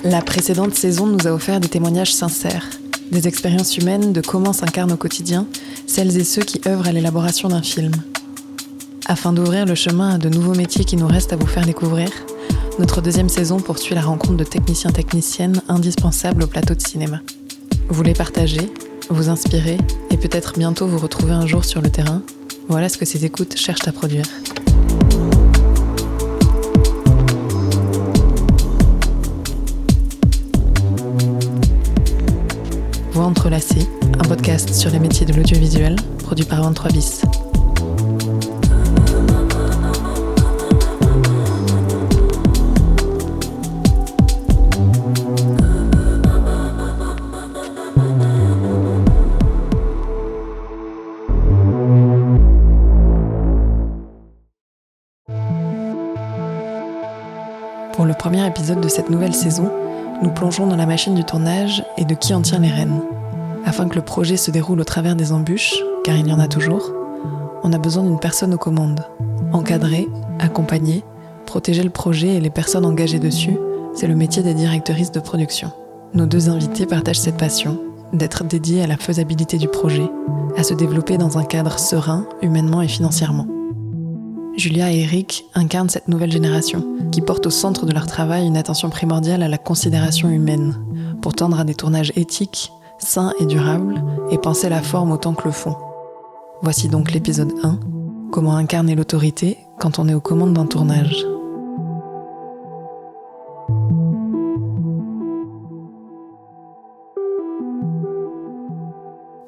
La précédente saison nous a offert des témoignages sincères, des expériences humaines de comment s'incarnent au quotidien celles et ceux qui œuvrent à l'élaboration d'un film. Afin d'ouvrir le chemin à de nouveaux métiers qui nous restent à vous faire découvrir, notre deuxième saison poursuit la rencontre de techniciens-techniciennes indispensables au plateau de cinéma. Vous les partagez, vous inspirez et peut-être bientôt vous retrouver un jour sur le terrain. Voilà ce que ces écoutes cherchent à produire. Voix entrelacées, un podcast sur les métiers de l'audiovisuel, produit par 23 bis. Pour le premier épisode de cette nouvelle saison, nous plongeons dans la machine du tournage et de qui en tient les rênes. Afin que le projet se déroule au travers des embûches, car il y en a toujours, on a besoin d'une personne aux commandes. Encadrer, accompagner, protéger le projet et les personnes engagées dessus, c'est le métier des directrices de production. Nos deux invités partagent cette passion, d'être dédiés à la faisabilité du projet, à se développer dans un cadre serein, humainement et financièrement. Julia et Eric incarnent cette nouvelle génération, qui porte au centre de leur travail une attention primordiale à la considération humaine, pour tendre à des tournages éthiques, sains et durables, et penser la forme autant que le fond. Voici donc l'épisode 1, comment incarner l'autorité quand on est aux commandes d'un tournage.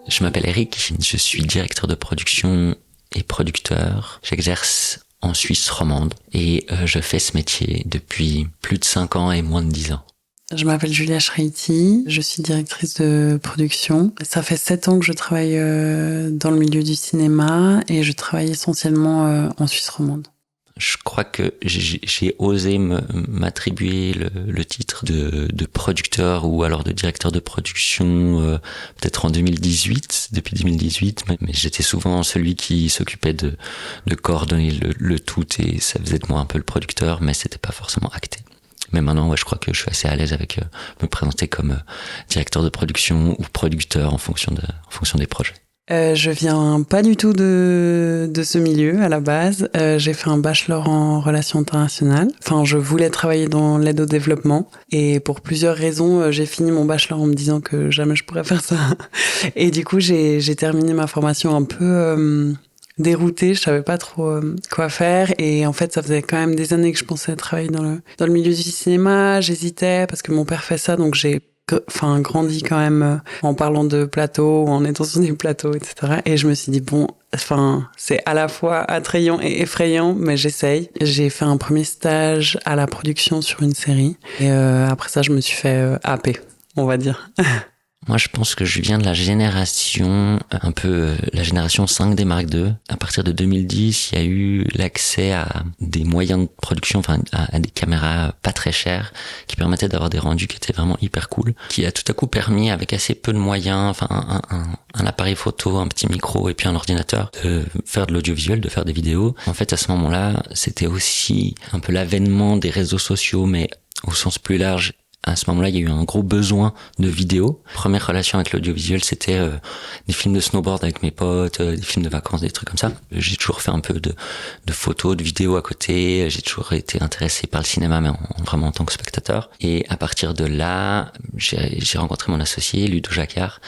Je m'appelle Eric, je suis directeur de production et producteur. J'exerce en Suisse romande et je fais ce métier depuis plus de 5 ans et moins de 10 ans. Je m'appelle Julia Schreiti, je suis directrice de production. Ça fait 7 ans que je travaille dans le milieu du cinéma et je travaille essentiellement en Suisse romande. Je crois que j'ai osé m'attribuer le titre de producteur ou alors de directeur de production peut-être en 2018, depuis 2018, mais j'étais souvent celui qui s'occupait de coordonner le tout et ça faisait de moi un peu le producteur, mais c'était pas forcément acté. Mais maintenant, je crois que je suis assez à l'aise avec me présenter comme directeur de production ou producteur en fonction des projets. Je viens pas du tout de ce milieu à la base. J'ai fait un bachelor en relations internationales. Enfin, je voulais travailler dans l'aide au développement et pour plusieurs raisons, j'ai fini mon bachelor en me disant que jamais je pourrais faire ça. Et du coup, j'ai terminé ma formation un peu déroutée. Je savais pas trop quoi faire et en fait, ça faisait quand même des années que je pensais travailler dans le milieu du cinéma. J'hésitais parce que mon père fait ça, donc j'ai grandi quand même en parlant de plateau, en étant sur des plateaux, etc. Et je me suis dit, c'est à la fois attrayant et effrayant, mais j'essaye. J'ai fait un premier stage à la production sur une série. Et après ça, je me suis fait happer, on va dire. Moi, je pense que je viens de la génération, un peu la génération 5 des Mark II. À partir de 2010, il y a eu l'accès à des moyens de production, à des caméras pas très chères, qui permettaient d'avoir des rendus qui étaient vraiment hyper cool, qui a tout à coup permis, avec assez peu de moyens, un appareil photo, un petit micro et puis un ordinateur, de faire de l'audiovisuel, de faire des vidéos. En fait, à ce moment-là, c'était aussi un peu l'avènement des réseaux sociaux, mais au sens plus large. À ce moment-là, il y a eu un gros besoin de vidéos. Première relation avec l'audiovisuel, c'était des films de snowboard avec mes potes, des films de vacances, des trucs comme ça. J'ai toujours fait un peu de photos, de vidéos à côté. J'ai toujours été intéressé par le cinéma, mais vraiment en tant que spectateur. Et à partir de là, j'ai rencontré mon associé, Ludo Jacquard,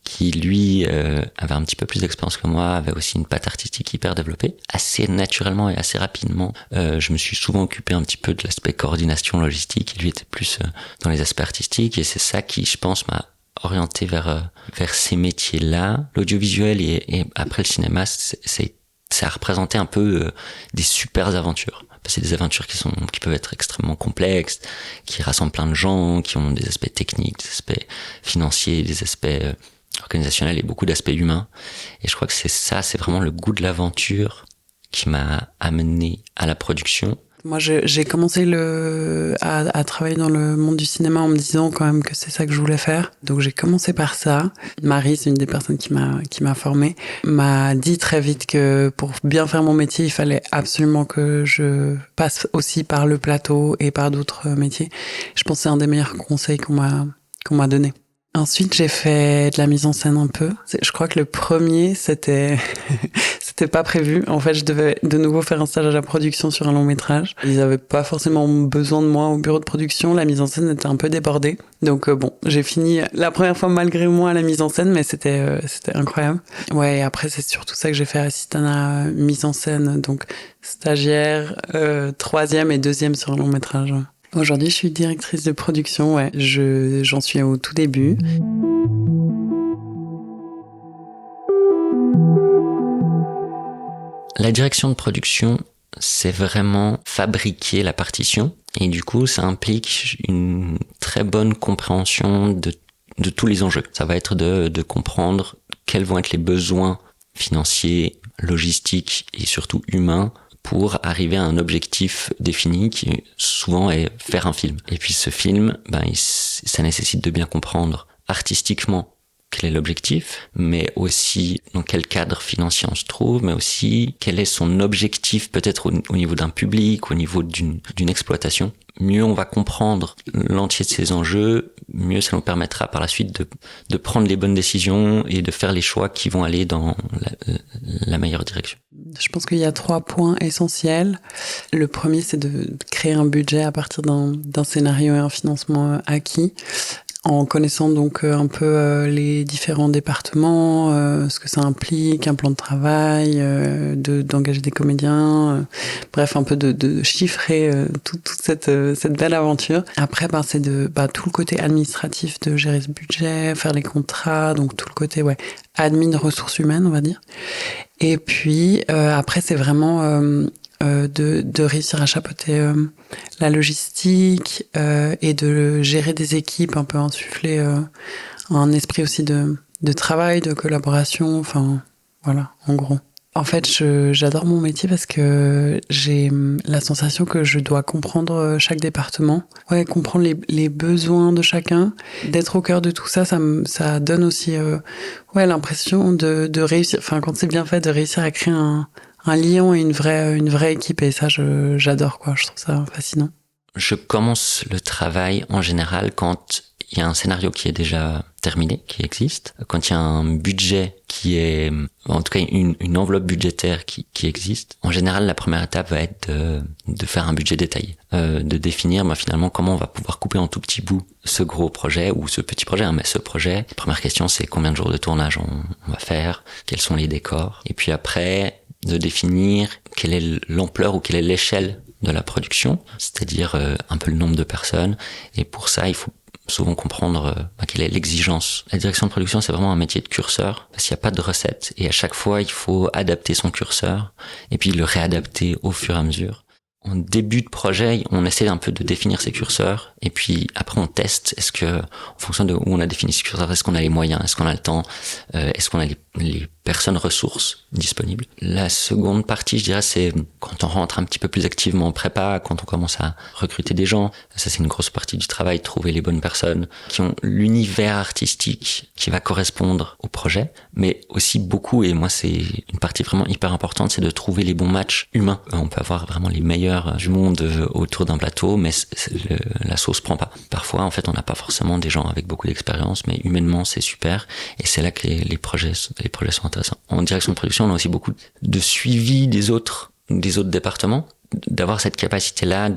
qui lui avait un petit peu plus d'expérience que moi, avait aussi une patte artistique hyper développée. Assez naturellement et assez rapidement, je me suis souvent occupé un petit peu de l'aspect coordination logistique, et lui était plus dans les aspects artistiques, et c'est ça qui, je pense, m'a orienté vers ces métiers-là. L'audiovisuel et après le cinéma, ça a représenté un peu des super aventures. C'est des aventures qui peuvent être extrêmement complexes, qui rassemblent plein de gens, qui ont des aspects techniques, des aspects financiers, des aspects organisationnel et beaucoup d'aspects humains. Et je crois que c'est vraiment le goût de l'aventure qui m'a amené à la production. Moi, j'ai commencé à travailler dans le monde du cinéma en me disant quand même que c'est ça que je voulais faire. Donc, j'ai commencé par ça. Marie, c'est une des personnes qui m'a formée, m'a dit très vite que pour bien faire mon métier, il fallait absolument que je passe aussi par le plateau et par d'autres métiers. Je pense que c'est un des meilleurs conseils qu'on m'a donné. Ensuite, j'ai fait de la mise en scène un peu. Je crois que le premier, c'était pas prévu. En fait, je devais de nouveau faire un stage à la production sur un long métrage. Ils avaient pas forcément besoin de moi au bureau de production. La mise en scène était un peu débordée. Donc bon, j'ai fini la première fois malgré moi à la mise en scène, mais c'était incroyable. Ouais, et après, c'est surtout ça que j'ai fait, assistant à mise en scène. Donc stagiaire, troisième et deuxième sur un long métrage. Aujourd'hui, je suis directrice de production, ouais. J'en suis au tout début. La direction de production, c'est vraiment fabriquer la partition. Et du coup, ça implique une très bonne compréhension de tous les enjeux. Ça va être de comprendre quels vont être les besoins financiers, logistiques et surtout humains pour arriver à un objectif défini qui souvent est faire un film. Et puis ce film, ça nécessite de bien comprendre artistiquement quel est l'objectif, mais aussi dans quel cadre financier on se trouve, mais aussi quel est son objectif peut-être au niveau d'un public, au niveau d'une exploitation. Mieux on va comprendre l'entier de ces enjeux, mieux ça nous permettra par la suite de prendre les bonnes décisions et de faire les choix qui vont aller dans la meilleure direction. Je pense qu'il y a 3 points essentiels. Le premier, c'est de créer un budget à partir d'un scénario et un financement acquis, en connaissant donc un peu les différents départements, ce que ça implique, un plan de travail, d'engager des comédiens, bref, un peu de chiffrer toute cette belle aventure. Après, c'est tout le côté administratif de gérer ce budget, faire les contrats, donc tout le côté admin, ressources humaines, on va dire. Et puis après, c'est vraiment de réussir à chapeauter la logistique et de gérer des équipes, un peu insuffler un esprit aussi de travail, de collaboration, enfin voilà, en gros. En fait, j'adore mon métier parce que j'ai la sensation que je dois comprendre chaque département, comprendre les besoins de chacun, d'être au cœur de tout ça, ça donne aussi l'impression de réussir, enfin quand c'est bien fait, de réussir à créer un lien et une vraie équipe, et ça j'adore quoi, je trouve ça fascinant. Je commence le travail en général quand il y a un scénario qui est déjà terminé, qui existe, quand il y a un budget qui est, en tout cas une enveloppe budgétaire qui existe. En général, la première étape va être de faire un budget détaillé, de définir finalement comment on va pouvoir couper en tout petits bouts ce gros projet ou ce petit projet, mais ce projet. La première question, c'est combien de jours de tournage on va faire, quels sont les décors, et puis après de définir quelle est l'ampleur ou quelle est l'échelle de la production, c'est-à-dire un peu le nombre de personnes, et pour ça il faut souvent comprendre quelle est l'exigence. La direction de production, c'est vraiment un métier de curseur, parce qu'il n'y a pas de recette, et à chaque fois il faut adapter son curseur et puis le réadapter au fur et à mesure. En début de projet, on essaie un peu de définir ses curseurs, et puis après on teste, est-ce que, en fonction de où on a défini ses curseurs, est-ce qu'on a les moyens, est-ce qu'on a le temps, est-ce qu'on a les personnes ressources disponibles. La seconde partie, je dirais, c'est quand on rentre un petit peu plus activement en prépa, quand on commence à recruter des gens. Ça, c'est une grosse partie du travail, trouver les bonnes personnes qui ont l'univers artistique qui va correspondre au projet, mais aussi beaucoup, et moi c'est une partie vraiment hyper importante, c'est de trouver les bons matchs humains. On peut avoir vraiment les meilleurs du monde autour d'un plateau, mais la sauce prend pas. Parfois, en fait, on n'a pas forcément des gens avec beaucoup d'expérience, mais humainement, c'est super, et c'est là que les projets sont intéressants. En direction de production, on a aussi beaucoup de suivi des autres départements, d'avoir cette capacité-là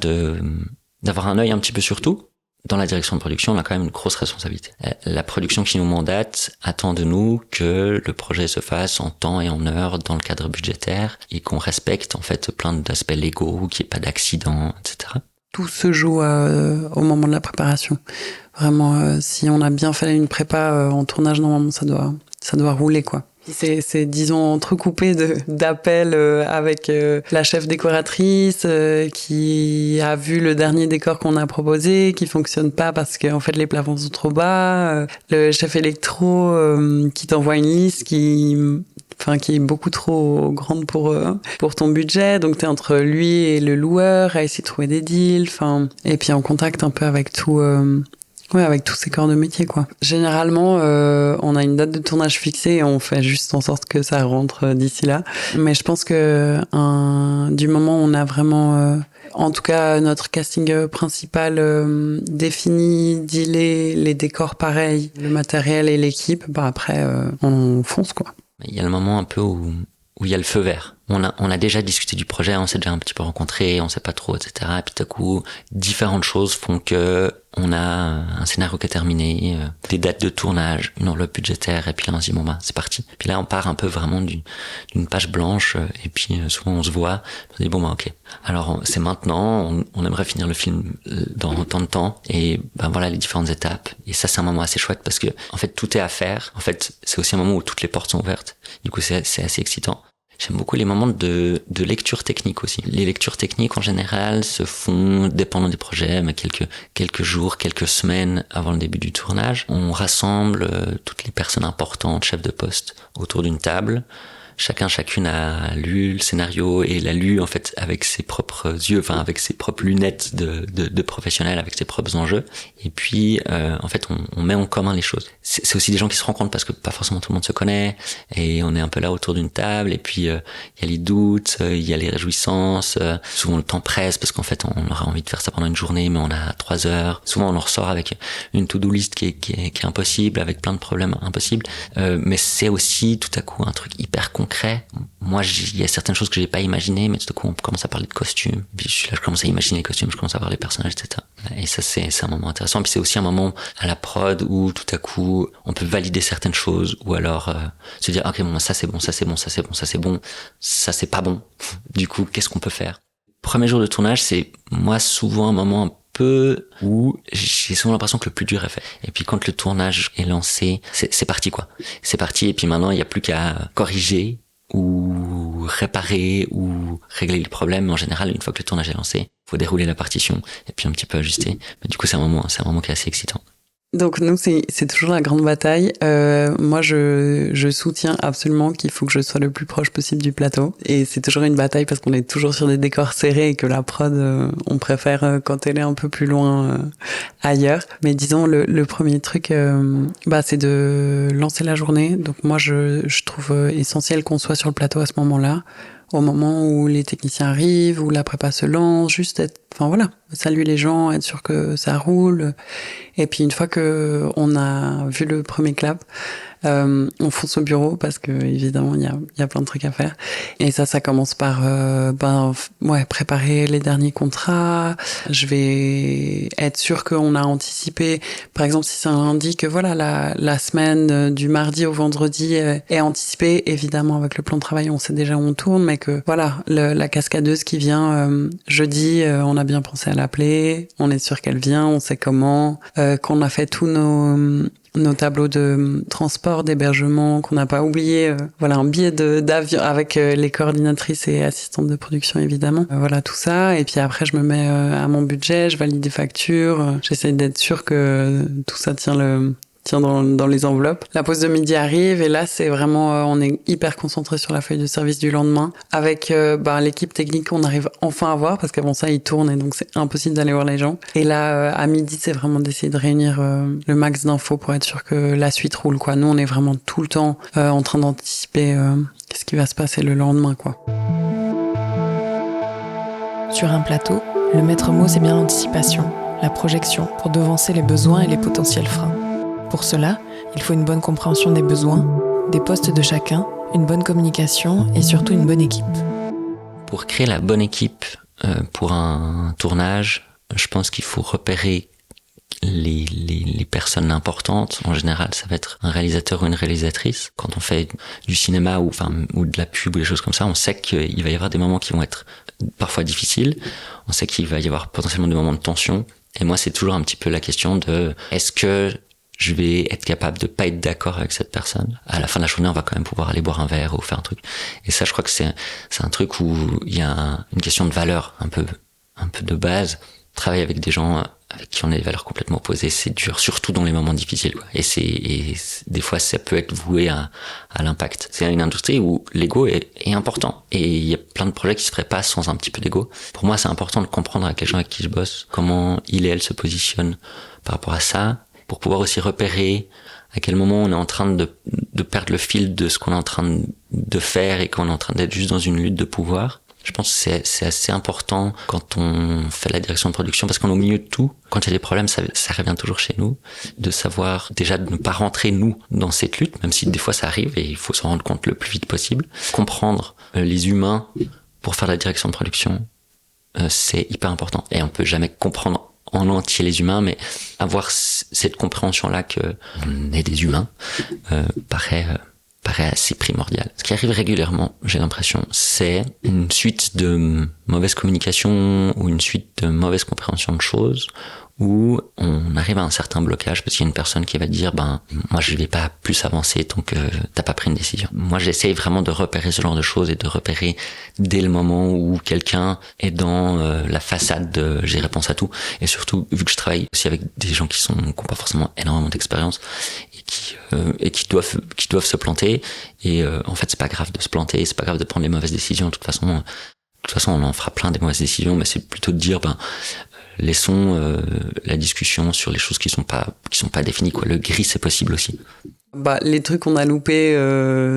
d'avoir un œil un petit peu sur tout. Dans la direction de production, on a quand même une grosse responsabilité. La production qui nous mandate attend de nous que le projet se fasse en temps et en heure dans le cadre budgétaire et qu'on respecte en fait plein d'aspects légaux, qu'il n'y ait pas d'accidents, etc. Tout se joue au moment de la préparation. Vraiment, si on a bien fait une prépa en tournage, normalement ça doit rouler quoi. C'est disons entrecoupé d'appels avec la chef décoratrice qui a vu le dernier décor qu'on a proposé, qui fonctionne pas parce que en fait les plafonds sont trop bas, le chef électro qui t'envoie une liste qui qui est beaucoup trop grande pour ton budget. Donc t'es entre lui et le loueur à essayer de trouver des deals. Et puis en contact un peu avec tout. Avec tous ces corps de métier, quoi. Généralement, on a une date de tournage fixée et on fait juste en sorte que ça rentre d'ici là. Mais je pense que du moment où on a vraiment, en tout cas, notre casting principal défini, dealé, les décors pareils, le matériel et l'équipe, après, on fonce, quoi. Il y a le moment un peu où il y a le feu vert. On a déjà discuté du projet, on s'est déjà un petit peu rencontrés, on sait pas trop, etc. Et puis tout à coup, différentes choses font que on a un scénario qui est terminé, des dates de tournage, une enveloppe budgétaire, et puis là on se dit c'est parti. Puis là on part un peu vraiment d'une page blanche, et puis souvent on se voit, on se dit ok. Alors c'est maintenant, on aimerait finir le film dans tant de temps, et voilà les différentes étapes. Et ça c'est un moment assez chouette parce que en fait tout est à faire. En fait c'est aussi un moment où toutes les portes sont ouvertes. Du coup c'est assez excitant. J'aime beaucoup les moments de lecture technique aussi. Les lectures techniques en général se font dépendant des projets, mais quelques jours, quelques semaines avant le début du tournage. On rassemble toutes les personnes importantes, chefs de poste, autour d'une table. Chacune a lu le scénario et l'a lu en fait avec ses propres yeux, avec ses propres lunettes de professionnel, avec ses propres enjeux. Et puis en fait on met en commun les choses. C'est aussi des gens qui se rencontrent parce que pas forcément tout le monde se connaît et on est un peu là autour d'une table et puis il y a les doutes, il y a les réjouissances, souvent le temps presse parce qu'en fait on aurait envie de faire ça pendant une journée mais on a 3 heures. Souvent on en ressort avec une to-do list qui est impossible, avec plein de problèmes impossibles, mais c'est aussi tout à coup un truc hyper concret. Moi, il y a certaines choses que j'ai pas imaginées, mais tout à coup, on commence à parler de costumes. Puis je commence à imaginer les costumes, je commence à voir les personnages, etc. Et ça, c'est un moment intéressant. Puis c'est aussi un moment à la prod où tout à coup, on peut valider certaines choses, ou alors se dire, ok, ça c'est bon, ça c'est bon, ça c'est bon, ça c'est bon, ça c'est pas bon. Du coup, qu'est-ce qu'on peut faire? Premier jour de tournage, c'est moi souvent un moment un peu où j'ai souvent l'impression que le plus dur est fait. Et puis quand le tournage est lancé, c'est parti quoi. C'est parti et puis maintenant il n'y a plus qu'à corriger ou réparer ou régler le problème. En général, une fois que le tournage est lancé, faut dérouler la partition et puis un petit peu ajuster. Mais du coup, c'est un moment qui est assez excitant. Donc nous, c'est toujours la grande bataille. Moi, je soutiens absolument qu'il faut que je sois le plus proche possible du plateau. Et c'est toujours une bataille parce qu'on est toujours sur des décors serrés et que la prod, on préfère quand elle est un peu plus loin ailleurs. Mais disons, le premier truc, c'est de lancer la journée. Donc moi, je trouve essentiel qu'on soit sur le plateau à ce moment-là. Au moment où les techniciens arrivent, où la prépa se lance, juste saluer les gens, être sûr que ça roule. Et puis une fois que on a vu le premier clap, on fonce au bureau parce que évidemment il y a plein de trucs à faire. Et ça commence par préparer les derniers contrats. Je vais être sûr qu'on a anticipé, par exemple si c'est un lundi, que la semaine du mardi au vendredi est anticipée. Évidemment avec le plan de travail on sait déjà où on tourne, mais que la cascadeuse qui vient jeudi, on a bien pensé à l'appeler, on est sûr qu'elle vient, on sait comment, qu'on a fait tous nos tableaux de transport, d'hébergement, qu'on n'a pas oublié, un billet d'avion avec les coordinatrices et assistantes de production évidemment. Tout ça. Et puis après, je me mets à mon budget, je valide des factures, j'essaie d'être sûre que tout ça tient dans les enveloppes. La pause de midi arrive et là c'est vraiment on est hyper concentré sur la feuille de service du lendemain avec l'équipe technique qu'on arrive enfin à voir parce qu'avant ça ils tournent et donc c'est impossible d'aller voir les gens. Et là à midi c'est vraiment d'essayer de réunir le max d'infos pour être sûr que la suite roule quoi. Nous on est vraiment tout le temps en train d'anticiper qu'est-ce qui va se passer le lendemain quoi. Sur un plateau, le maître mot c'est bien l'anticipation, la projection pour devancer les besoins et les potentiels freins. Pour cela, il faut une bonne compréhension des besoins, des postes de chacun, une bonne communication et surtout une bonne équipe. Pour créer la bonne équipe pour un tournage, je pense qu'il faut repérer les personnes importantes. En général, ça va être un réalisateur ou une réalisatrice. Quand on fait du cinéma ou de la pub ou des choses comme ça, on sait qu'il va y avoir des moments qui vont être parfois difficiles. On sait qu'il va y avoir potentiellement des moments de tension. Et moi, c'est toujours un petit peu la question de est-ce que je vais être capable de pas être d'accord avec cette personne. À la fin de la journée, on va quand même pouvoir aller boire un verre ou faire un truc. Et ça, je crois que c'est un truc où il y a une question de valeur un peu de base. Travailler avec des gens avec qui on a des valeurs complètement opposées, c'est dur, surtout dans les moments difficiles, quoi. Et des fois, ça peut être voué à l'impact. C'est une industrie où l'ego est important. Et il y a plein de projets qui se feraient pas sans un petit peu d'ego. Pour moi, c'est important de comprendre avec les gens avec qui je bosse comment il et elle se positionnent par rapport à ça, pour pouvoir aussi repérer à quel moment on est en train de perdre le fil de ce qu'on est en train de faire et qu'on est en train d'être juste dans une lutte de pouvoir. Je pense que c'est assez important quand on fait la direction de production, parce qu'on est au milieu de tout. Quand il y a des problèmes, ça revient toujours chez nous, de savoir déjà de ne pas rentrer, nous, dans cette lutte, même si des fois ça arrive et il faut s'en rendre compte le plus vite possible. Comprendre les humains pour faire la direction de production, c'est hyper important. Et on peut jamais comprendre en entier les humains, mais avoir cette compréhension-là qu'on est des humains, paraît assez primordial. Ce qui arrive régulièrement, j'ai l'impression, c'est une suite de mauvaise communication ou une suite de mauvaise compréhension de choses où on arrive à un certain blocage parce qu'il y a une personne qui va dire moi je vais pas plus avancer tant que t'as pas pris une décision. Moi j'essaye vraiment de repérer ce genre de choses et de repérer dès le moment où quelqu'un est dans la façade de j'ai réponse à tout, et surtout vu que je travaille aussi avec des gens qui n'ont pas forcément énormément d'expérience et qui doivent se planter, et en fait c'est pas grave de se planter, c'est pas grave de prendre les mauvaises décisions. De toute façon on en fera plein des mauvaises décisions, mais c'est plutôt de dire laissons la discussion sur les choses qui sont pas définies, quoi. Le gris c'est possible aussi. Les trucs qu'on a loupés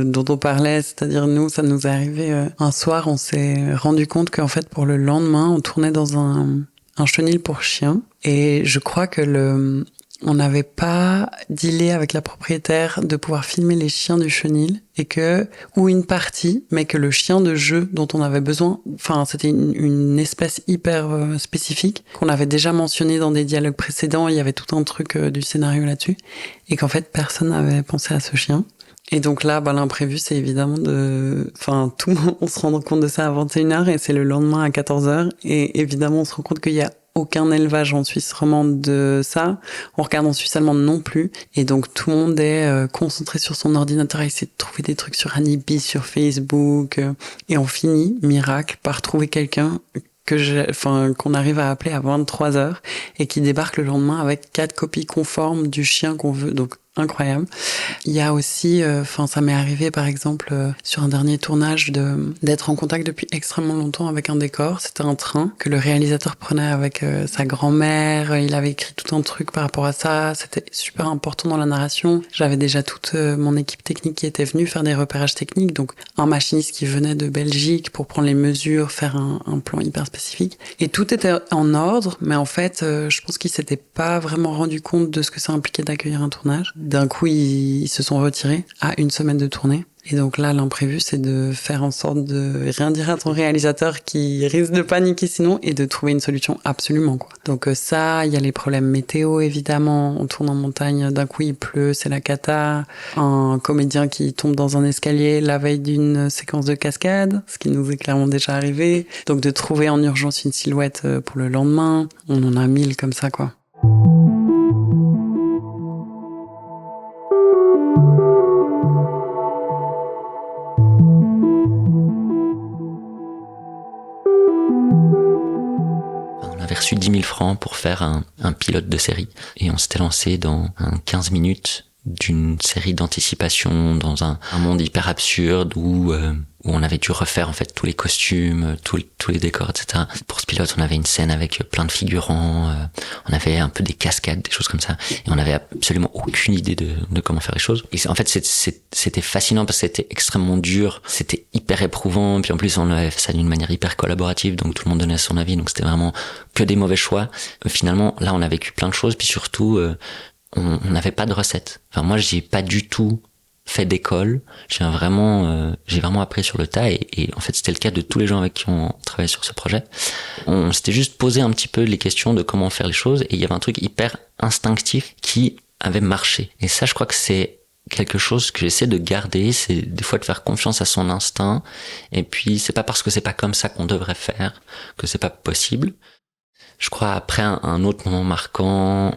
dont on parlait, c'est-à-dire nous, ça nous est arrivé un soir, on s'est rendu compte qu'en fait pour le lendemain on tournait dans un chenil pour chiens, et je crois que on n'avait pas dealé avec la propriétaire de pouvoir filmer les chiens du chenil, ou une partie, mais que le chien de jeu dont on avait besoin, c'était une espèce hyper spécifique qu'on avait déjà mentionné dans des dialogues précédents. Il y avait tout un truc du scénario là-dessus, et qu'en fait personne n'avait pensé à ce chien. Et donc là, l'imprévu, c'est évidemment on se rend compte de ça à 21h et c'est le lendemain à 14h, et évidemment on se rend compte qu'il y a aucun élevage en Suisse romande de ça. On regarde en Suisse allemande non plus. Et donc, tout le monde est concentré sur son ordinateur à essayer de trouver des trucs sur Honeybee, sur Facebook. Et on finit, miracle, par trouver quelqu'un qu'on arrive à appeler à 23h et qui débarque le lendemain avec 4 copies conformes du chien qu'on veut. Donc, incroyable. Il y a aussi, ça m'est arrivé par exemple sur un dernier tournage d'être en contact depuis extrêmement longtemps avec un décor. C'était un train que le réalisateur prenait avec sa grand-mère. Il avait écrit tout un truc par rapport à ça. C'était super important dans la narration. J'avais déjà toute mon équipe technique qui était venue faire des repérages techniques. Donc un machiniste qui venait de Belgique pour prendre les mesures, faire un plan hyper spécifique. Et tout était en ordre, mais en fait, je pense qu'ils s'étaient pas vraiment rendu compte de ce que ça impliquait d'accueillir un tournage. D'un coup, ils se sont retirés à 1 semaine de tournée. Et donc là, l'imprévu, c'est de faire en sorte de rien dire à ton réalisateur qui risque de paniquer sinon, et de trouver une solution absolument, quoi. Donc ça, il y a les problèmes météo, évidemment. On tourne en montagne, d'un coup il pleut, c'est la cata. Un comédien qui tombe dans un escalier la veille d'une séquence de cascade, ce qui nous est clairement déjà arrivé. Donc de trouver en urgence une silhouette pour le lendemain. On en a 1000 comme ça, quoi. On avait reçu 10 000 francs pour faire un pilote de série. Et on s'était lancé dans 15 minutes d'une série d'anticipation dans un monde hyper absurde où on avait dû refaire en fait tous les costumes, tous les décors, etc. Pour ce pilote, on avait une scène avec plein de figurants, on avait un peu des cascades, des choses comme ça, et on avait absolument aucune idée de comment faire les choses. Et en fait, c'était fascinant parce que c'était extrêmement dur, c'était hyper éprouvant, puis en plus on avait fait ça d'une manière hyper collaborative, donc tout le monde donnait son avis, donc c'était vraiment que des mauvais choix. Finalement, là, on a vécu plein de choses, puis surtout, on n'avait pas de recette. Enfin, moi, j'ai pas du tout fait d'école. J'ai vraiment appris sur le tas, et en fait, c'était le cas de tous les gens avec qui on travaillait sur ce projet. On s'était juste posé un petit peu les questions de comment faire les choses, et il y avait un truc hyper instinctif qui avait marché. Et ça, je crois que c'est quelque chose que j'essaie de garder, c'est des fois de faire confiance à son instinct, et puis c'est pas parce que c'est pas comme ça qu'on devrait faire que c'est pas possible. Je crois après un autre moment marquant,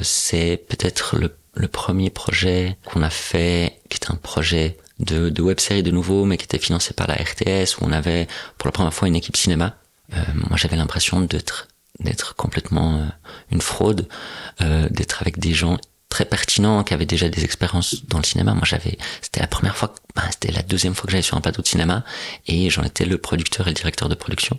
c'est peut-être le premier projet qu'on a fait, qui était un projet de web-série de nouveau, mais qui était financé par la RTS, où on avait pour la première fois une équipe cinéma. Moi, j'avais l'impression d'être d'être complètement une fraude, d'être avec des gens très pertinents qui avaient déjà des expériences dans le cinéma. Moi, c'était c'était la deuxième fois que j'allais sur un plateau de cinéma et j'en étais le producteur et le directeur de production.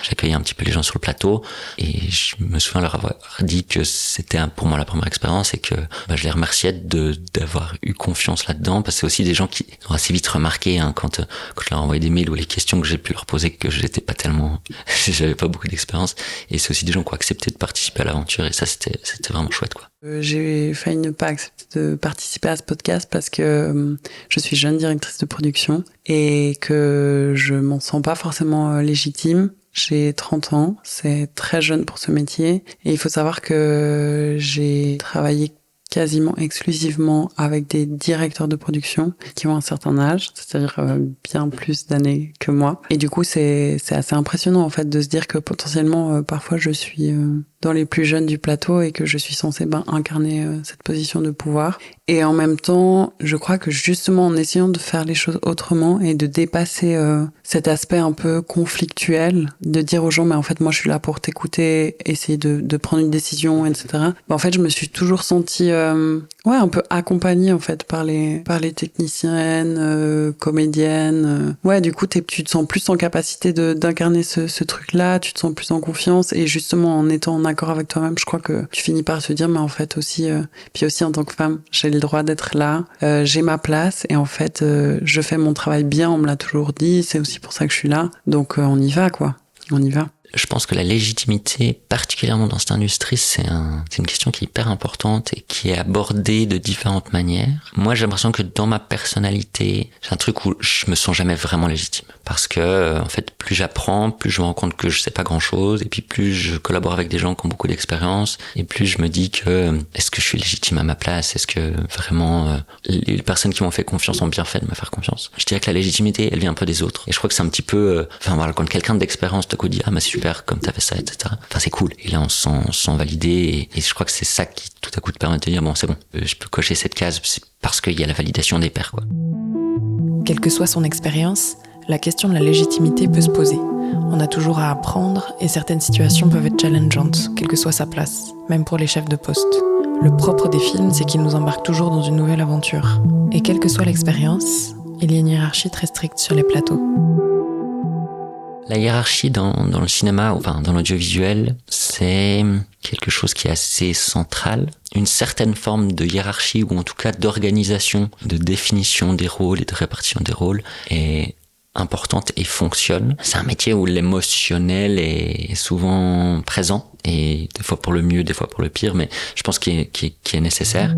J'accueillais un petit peu les gens sur le plateau et je me souviens leur avoir dit que c'était pour moi la première expérience et que je les remerciais d'avoir eu confiance là-dedans, parce que c'est aussi des gens qui ont assez vite remarqué quand je leur envoyais des mails ou les questions que j'ai pu leur poser que j'étais pas tellement, j'avais pas beaucoup d'expérience, et c'est aussi des gens qui ont accepté de participer à l'aventure, et ça c'était vraiment chouette, quoi. J'ai failli ne pas accepter de participer à ce podcast parce que je suis jeune directrice de production et que je m'en sens pas forcément légitime. J'ai 30 ans, c'est très jeune pour ce métier, et il faut savoir que j'ai travaillé quasiment exclusivement avec des directeurs de production qui ont un certain âge, c'est-à-dire bien plus d'années que moi. Et du coup, c'est assez impressionnant en fait de se dire que potentiellement, parfois, je suis dans les plus jeunes du plateau et que je suis censée incarner cette position de pouvoir. Et en même temps, je crois que justement en essayant de faire les choses autrement et de dépasser cet aspect un peu conflictuel, de dire aux gens, mais en fait, moi, je suis là pour t'écouter, essayer de prendre une décision, etc. En fait, je me suis toujours sentie un peu accompagnée en fait par les techniciennes, comédiennes. Du coup, tu te sens plus en capacité d'incarner ce truc-là, tu te sens plus en confiance, et justement en étant en accord avec toi-même, je crois que tu finis par se dire, mais en fait aussi, puis aussi en tant que femme, j'ai le droit d'être là, j'ai ma place, et en fait, je fais mon travail bien, on me l'a toujours dit, c'est aussi pour ça que je suis là, donc on y va, quoi, on y va. Je pense que la légitimité, particulièrement dans cette industrie, c'est une question qui est hyper importante et qui est abordée de différentes manières. Moi, j'ai l'impression que dans ma personnalité, c'est un truc où je me sens jamais vraiment légitime. Parce que, en fait, plus j'apprends, plus je me rends compte que je sais pas grand chose, et puis plus je collabore avec des gens qui ont beaucoup d'expérience, et plus je me dis que, est-ce que je suis légitime à ma place? Est-ce que vraiment, les personnes qui m'ont fait confiance ont bien fait de me faire confiance? Je dirais que la légitimité, elle vient un peu des autres. Et je crois que c'est un petit peu, quand quelqu'un d'expérience te dit, ah, mais c'est super, comme t'as fait ça, etc. Enfin, c'est cool. Et là, on se sent validé, et je crois que c'est ça qui, tout à coup, te permet de dire, bon, c'est bon, je peux cocher cette case, c'est parce qu'il y a la validation des pairs, quoi. Quelle que soit son expérience, la question de la légitimité peut se poser. On a toujours à apprendre, et certaines situations peuvent être challengeantes, quelle que soit sa place, même pour les chefs de poste. Le propre des films, c'est qu'ils nous embarquent toujours dans une nouvelle aventure. Et quelle que soit l'expérience, il y a une hiérarchie très stricte sur les plateaux. La hiérarchie dans le cinéma, enfin dans l'audiovisuel, c'est quelque chose qui est assez central. Une certaine forme de hiérarchie, ou en tout cas d'organisation, de définition des rôles et de répartition des rôles est importante et fonctionne. C'est un métier où l'émotionnel est souvent présent, et des fois pour le mieux, des fois pour le pire, mais je pense qu'il est nécessaire.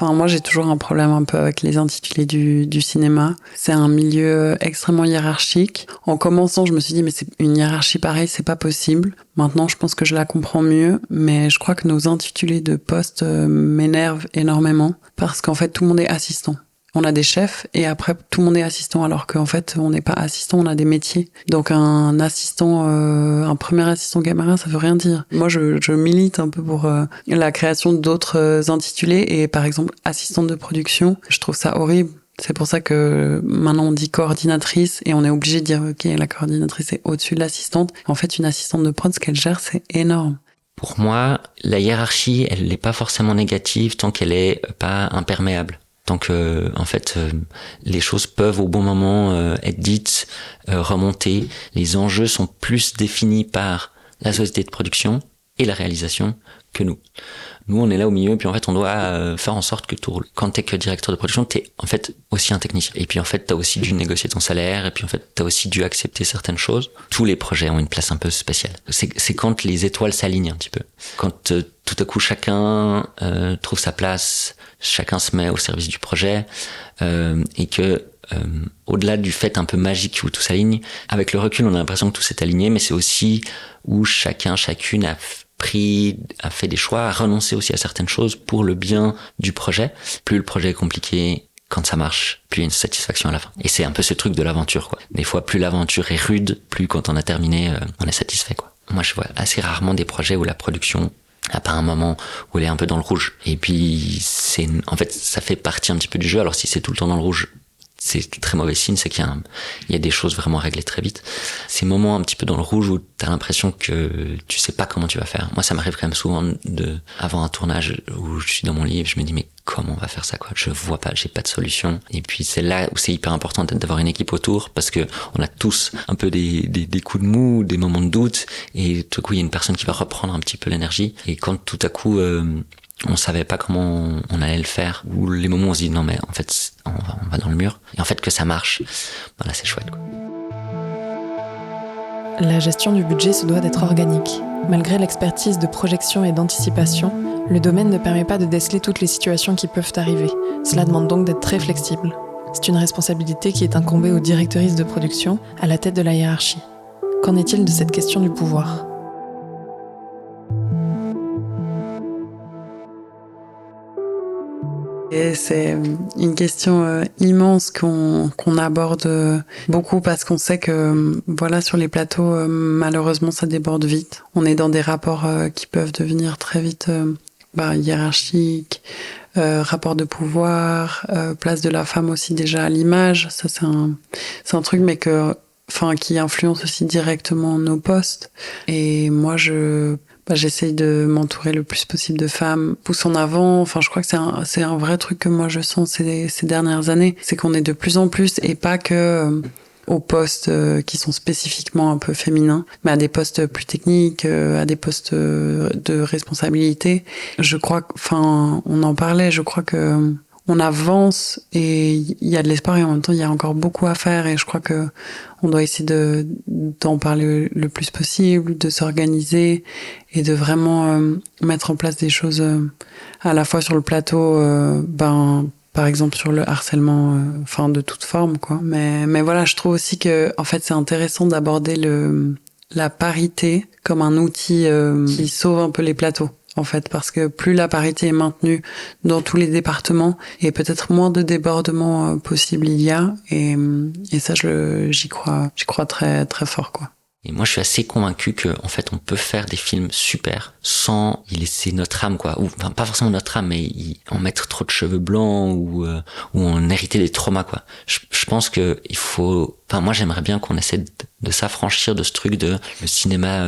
Enfin, moi, j'ai toujours un problème un peu avec les intitulés du cinéma. C'est un milieu extrêmement hiérarchique. En commençant, je me suis dit, mais c'est une hiérarchie pareille, c'est pas possible. Maintenant, je pense que je la comprends mieux, mais je crois que nos intitulés de poste m'énervent énormément, parce qu'en fait, tout le monde est assistant. On a des chefs, et après tout le monde est assistant, alors qu'en fait on n'est pas assistant, on a des métiers. Donc un assistant, un premier assistant caméra, ça veut rien dire. Moi je milite un peu pour la création d'autres intitulés, et par exemple assistante de production, je trouve ça horrible. C'est pour ça que maintenant on dit coordinatrice, et on est obligé de dire ok, la coordinatrice est au-dessus de l'assistante. En fait, une assistante de prod, ce qu'elle gère, c'est énorme. Pour moi, la hiérarchie, elle n'est pas forcément négative tant qu'elle est pas imperméable. Tant que, en fait, les choses peuvent au bon moment être dites, remonter. Les enjeux sont plus définis par la société de production et la réalisation que nous. Nous, on est là au milieu, et puis en fait, on doit faire en sorte que tout roule. Quand t'es que directeur de production, t'es en fait aussi un technicien. Et puis en fait, t'as aussi dû négocier ton salaire, et puis en fait, t'as aussi dû accepter certaines choses. Tous les projets ont une place un peu spéciale. C'est quand les étoiles s'alignent un petit peu. Quand tout à coup, chacun trouve sa place, chacun se met au service du projet, et que au-delà du fait un peu magique où tout s'aligne, avec le recul, on a l'impression que tout s'est aligné, mais c'est aussi où chacune a fait des choix, a renoncé aussi à certaines choses pour le bien du projet. Plus le projet est compliqué, quand ça marche, plus il y a une satisfaction à la fin. Et c'est un peu ce truc de l'aventure, quoi. Des fois, plus l'aventure est rude, plus quand on a terminé, on est satisfait, quoi. Moi, je vois assez rarement des projets où la production a pas un moment où elle est un peu dans le rouge. Et puis, en fait, ça fait partie un petit peu du jeu. Alors, si c'est tout le temps dans le rouge, c'est très mauvais signe, c'est qu'il y a des choses vraiment réglées très vite. Ces moments un petit peu dans le rouge où t'as l'impression que tu sais pas comment tu vas faire. Moi, ça m'arrive quand même souvent avant un tournage où je suis dans mon lit et je me dis, mais comment on va faire ça, quoi? Je vois pas, j'ai pas de solution. Et puis, c'est là où c'est hyper important d'avoir une équipe autour, parce que on a tous un peu des coups de mou, des moments de doute, et tout à coup, il y a une personne qui va reprendre un petit peu l'énergie. Et quand tout à coup, on savait pas comment on allait le faire, ou les moments où on se dit non mais en fait on va dans le mur, et en fait que ça marche, là c'est chouette, quoi. La gestion du budget se doit d'être organique. Malgré l'expertise de projection et d'anticipation, le domaine ne permet pas de déceler toutes les situations qui peuvent arriver. Cela demande donc d'être très flexible. C'est une responsabilité qui est incombée aux directrices de production, à la tête de la hiérarchie. Qu'en est-il de cette question du pouvoir ? Et c'est une question immense qu'on aborde beaucoup parce qu'on sait que voilà, sur les plateaux, malheureusement, ça déborde vite. On est dans des rapports qui peuvent devenir très vite hiérarchiques, rapport de pouvoir, place de la femme aussi déjà à l'image. Ça, c'est un truc, mais qui influence aussi directement nos postes. Et moi, j'essaye de m'entourer le plus possible de femmes, pousse en avant. Enfin, je crois que c'est un vrai truc que moi je sens ces dernières années. C'est qu'on est de plus en plus, et pas que aux postes qui sont spécifiquement un peu féminins, mais à des postes plus techniques, à des postes de responsabilité. Je crois on en parlait, je crois que on avance et il y a de l'espoir, et en même temps il y a encore beaucoup à faire, et je crois que on doit essayer d'en parler le plus possible, de s'organiser et de vraiment mettre en place des choses à la fois sur le plateau, par exemple sur le harcèlement, de toute forme, quoi. Mais voilà, je trouve aussi que en fait c'est intéressant d'aborder la parité comme un outil qui sauve un peu les plateaux. En fait, parce que plus la parité est maintenue dans tous les départements, et peut-être moins de débordements possibles il y a, et ça j'y crois très très fort, quoi. Et moi, je suis assez convaincu que, en fait, on peut faire des films super sans y laisser notre âme, quoi. Enfin, pas forcément notre âme, mais en mettre trop de cheveux blancs ou en hériter des traumas, quoi. Je pense que il faut, moi, j'aimerais bien qu'on essaie de s'affranchir de ce truc de le cinéma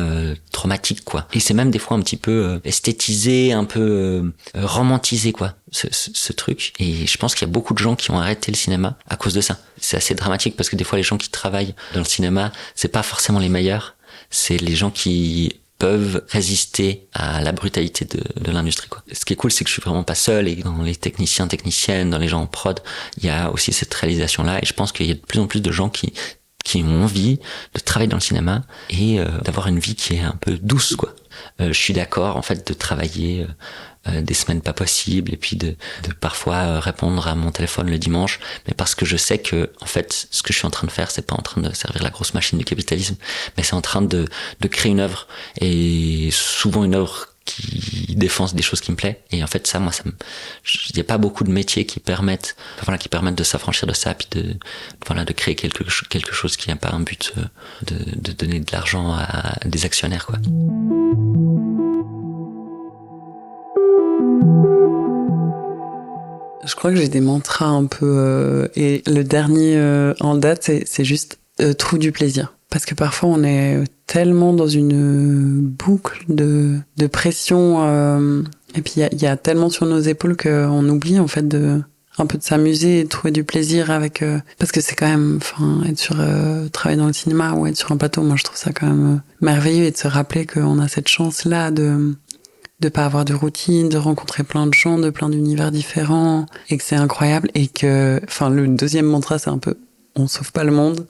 traumatique, quoi. Et c'est même des fois un petit peu esthétisé, un peu romantisé, quoi, ce truc. Et je pense qu'il y a beaucoup de gens qui ont arrêté le cinéma à cause de ça. C'est assez dramatique parce que des fois les gens qui travaillent dans le cinéma, c'est pas forcément les meilleurs. C'est les gens qui peuvent résister à la brutalité de l'industrie, quoi. Ce qui est cool, c'est que je suis vraiment pas seul, et dans les techniciens, techniciennes, dans les gens en prod, il y a aussi cette réalisation-là, et je pense qu'il y a de plus en plus de gens qui ont envie de travailler dans le cinéma et d'avoir une vie qui est un peu douce, quoi. Je suis d'accord, en fait, de travailler des semaines pas possibles, et puis de parfois répondre à mon téléphone le dimanche, mais parce que je sais que, en fait, ce que je suis en train de faire, c'est pas en train de servir la grosse machine du capitalisme, mais c'est en train de créer une œuvre, et souvent une œuvre qui défend des choses qui me plaisent. Et en fait, il y a pas beaucoup de métiers qui permettent de s'affranchir de ça, puis de créer quelque chose qui n'a pas un but de donner de l'argent à des actionnaires, quoi. Je crois que j'ai des mantras un peu, et le dernier en date, c'est juste trouve du plaisir. Parce que parfois on est tellement dans une boucle de pression, et puis il y a tellement sur nos épaules qu'on oublie en fait un peu de s'amuser et de trouver du plaisir avec, parce que c'est quand même, travailler dans le cinéma ou être sur un plateau, moi je trouve ça quand même merveilleux, et de se rappeler qu'on a cette chance là de pas avoir de routine, de rencontrer plein de gens de plein d'univers différents, et que c'est incroyable, et que le deuxième mantra, c'est un peu on sauve pas le monde.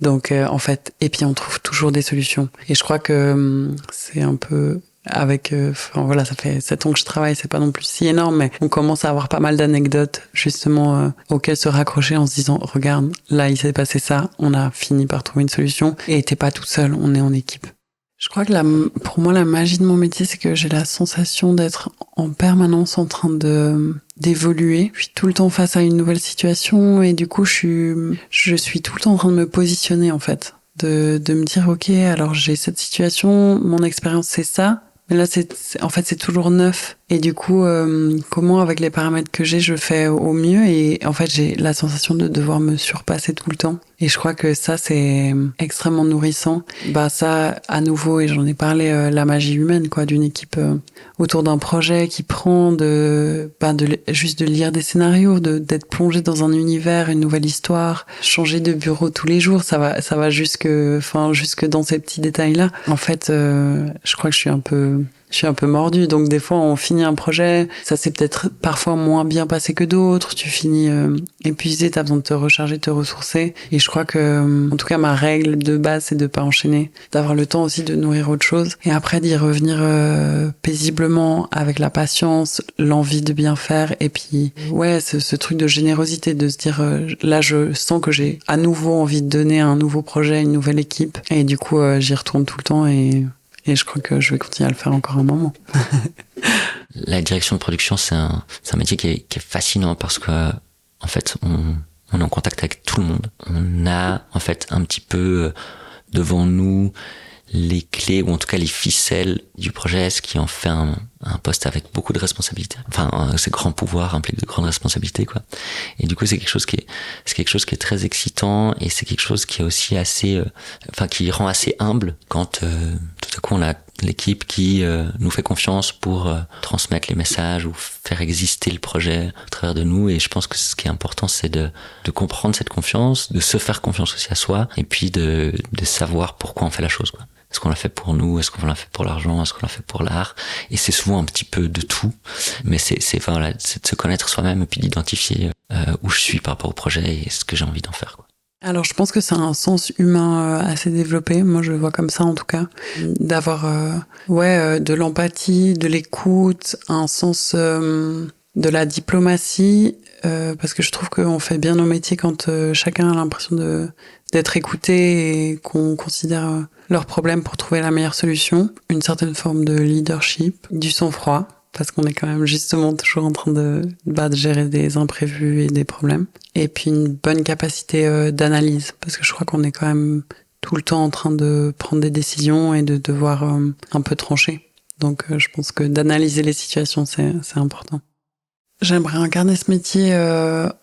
Donc en fait, et puis on trouve toujours des solutions. Et je crois que c'est un peu avec ça fait 7 ans que je travaille, c'est pas non plus si énorme, mais on commence à avoir pas mal d'anecdotes justement auxquelles se raccrocher en se disant regarde, là il s'est passé ça, on a fini par trouver une solution, et t'es pas tout seul, on est en équipe. Je crois que pour moi, la magie de mon métier, c'est que j'ai la sensation d'être en permanence en train d'évoluer. Je suis tout le temps face à une nouvelle situation, et du coup, je suis tout le temps en train de me positionner, en fait. De me dire, ok, alors j'ai cette situation, mon expérience c'est ça, mais là, c'est toujours neuf. Et du coup, comment avec les paramètres que j'ai, je fais au mieux. Et en fait, j'ai la sensation de devoir me surpasser tout le temps. Et je crois que ça, c'est extrêmement nourrissant. Ça, à nouveau, et j'en ai parlé, la magie humaine, quoi, d'une équipe autour d'un projet qui prend juste de lire des scénarios, d'être plongé dans un univers, une nouvelle histoire, changer de bureau tous les jours. Ça va jusque dans ces petits détails-là. En fait, je crois que je suis un peu mordue, donc des fois on finit un projet, ça s'est peut-être parfois moins bien passé que d'autres, tu finis épuisé, t'as besoin de te recharger, de te ressourcer, et je crois que, en tout cas ma règle de base c'est de pas enchaîner, d'avoir le temps aussi de nourrir autre chose, et après d'y revenir paisiblement avec la patience, l'envie de bien faire, et puis ce truc de générosité, de se dire là je sens que j'ai à nouveau envie de donner un nouveau projet, une nouvelle équipe, et du coup j'y retourne tout le temps, et je crois que je vais continuer à le faire encore un moment. La direction de production, c'est un métier qui est fascinant parce que, en fait, on est en contact avec tout le monde. On a, en fait, un petit peu devant nous les clés, ou en tout cas les ficelles du projet, ce qui en fait un poste avec beaucoup de responsabilités. Enfin, ces grands pouvoirs impliquent de grandes responsabilités, quoi. Et du coup, c'est quelque chose qui est très excitant, et c'est quelque chose qui est aussi qui rend assez humble quand tout à coup on a l'équipe qui nous fait confiance pour transmettre les messages ou faire exister le projet à travers de nous. Et je pense que ce qui est important, c'est de comprendre cette confiance, de se faire confiance aussi à soi, et puis de savoir pourquoi on fait la chose, quoi. Est-ce qu'on l'a fait pour nous? Est-ce qu'on l'a fait pour l'argent? Est-ce qu'on l'a fait pour l'art? Et c'est souvent un petit peu de tout. Mais c'est de se connaître soi-même et puis d'identifier où je suis par rapport au projet et ce que j'ai envie d'en faire, quoi. Alors je pense que c'est un sens humain assez développé, moi je le vois comme ça en tout cas, d'avoir de l'empathie, de l'écoute, un sens de la diplomatie, parce que je trouve qu'on fait bien nos métiers quand chacun a l'impression d'être écouté et qu'on considère leurs problèmes pour trouver la meilleure solution, une certaine forme de leadership, du sang-froid, parce qu'on est quand même justement toujours en train de gérer des imprévus et des problèmes. Et puis une bonne capacité d'analyse, parce que je crois qu'on est quand même tout le temps en train de prendre des décisions et de devoir un peu trancher. Donc je pense que d'analyser les situations, c'est important. J'aimerais incarner ce métier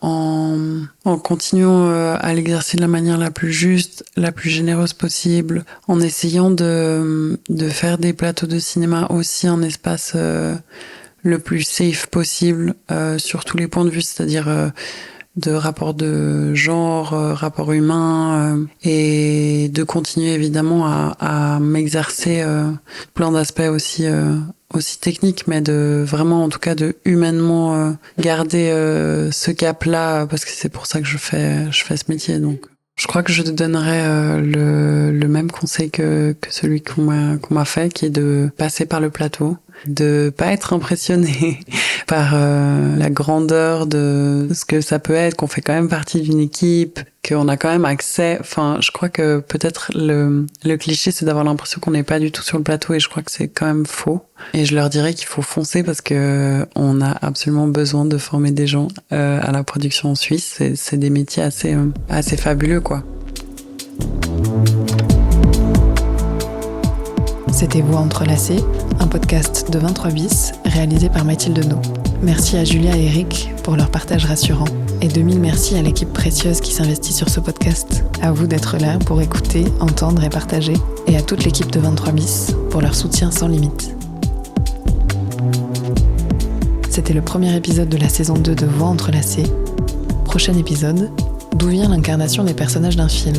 en continuant à l'exercer de la manière la plus juste, la plus généreuse possible, en essayant de faire des plateaux de cinéma aussi un espace le plus safe possible sur tous les points de vue, c'est-à-dire de rapport de genre, rapport humain, et de continuer évidemment à m'exercer plein d'aspects aussi techniques, mais de vraiment, en tout cas, de humainement garder ce cap-là, parce que c'est pour ça que je fais ce métier. Donc, je crois que je te donnerais le même conseil que celui qu'on m'a fait, qui est de passer par le plateau, de pas être impressionné par la grandeur de ce que ça peut être, qu'on fait quand même partie d'une équipe, qu'on a quand même accès. Enfin, je crois que peut-être le cliché, c'est d'avoir l'impression qu'on n'est pas du tout sur le plateau, et je crois que c'est quand même faux. Et je leur dirais qu'il faut foncer, parce que on a absolument besoin de former des gens à la production en Suisse. C'est des métiers assez fabuleux, quoi. C'était Voix entrelacées, un podcast de 23 bis réalisé par Mathilde No. Merci à Julia et Eric pour leur partage rassurant, et de mille merci à l'équipe précieuse qui s'investit sur ce podcast. À vous d'être là pour écouter, entendre et partager, et à toute l'équipe de 23 bis pour leur soutien sans limite. C'était le premier épisode de la saison 2 de Voix entrelacées. Prochain épisode, d'où vient l'incarnation des personnages d'un film ?